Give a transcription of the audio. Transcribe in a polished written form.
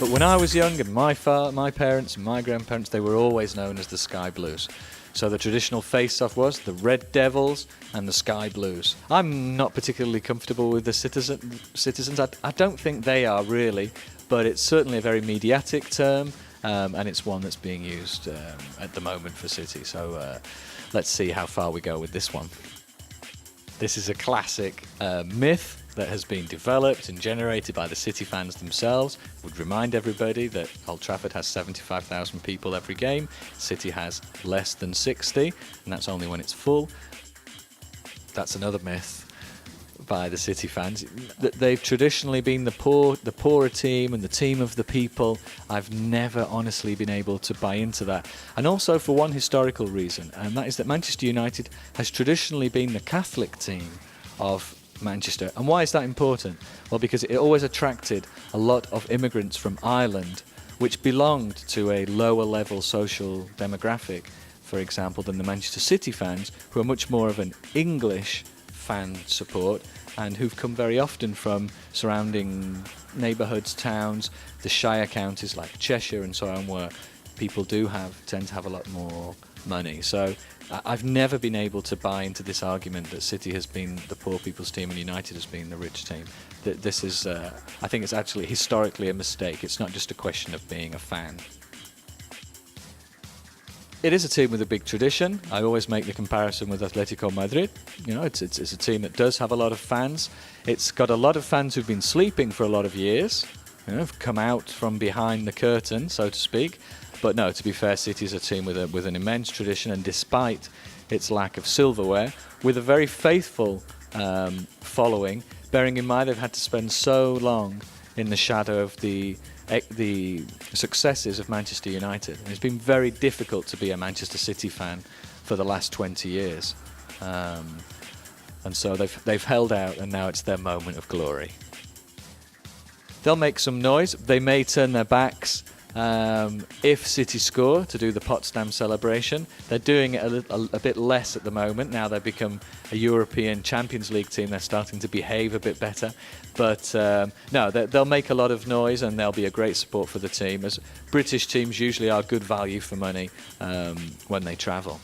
But when I was young, and my parents and my grandparents, they were always known as the Skyblues. So the traditional face-off was the Red Devils and the Skyblues. I'm not particularly comfortable with the Citizens. I don't think they are really, but it's certainly a very mediatic term, and it's one that's being used at the moment for City. So let's see how far we go with this one. This is a classic myth that has been developed and generated by the City fans themselves. Would remind everybody that Old Trafford has 75,000 people every game. City has less than 60, and that's only when it's full. That's another myth by the City fans. They've traditionally been the poorer team and the team of the people. I've never honestly been able to buy into that. And also for one historical reason, and that is that Manchester United has traditionally been the Catholic team of Manchester. And why is that important? Well, because it always attracted a lot of immigrants from Ireland, which belonged to a lower level social demographic, for example, than the Manchester City fans, who are much more of an English fan support and who've come very often from surrounding neighbourhoods, towns, the Shire counties like Cheshire and so on, where people tend to have a lot more money. So I've never been able to buy into this argument that City has been the poor people's team and United has been the rich team. This is, I think it's actually historically a mistake. It's not just a question of being a fan. It is a team with a big tradition. I always make the comparison with Atletico Madrid. You know, it's a team that does have a lot of fans. It's got a lot of fans who've been sleeping for a lot of years, you know, have come out from behind the curtain, so to speak. But no, to be fair, City is a team with an immense tradition, and despite its lack of silverware, with a very faithful following, bearing in mind they've had to spend so long in the shadow of the successes of Manchester United. And it's been very difficult to be a Manchester City fan for the last 20 years. And so they've held out, and now it's their moment of glory. They'll make some noise. They may turn their backs if City score to do the Potsdam celebration. They're doing it a bit less at the moment. Now they've become a European Champions League team. They're starting to behave a bit better. But no, they'll make a lot of noise, and they'll be a great support for the team, as British teams usually are good value for money when they travel.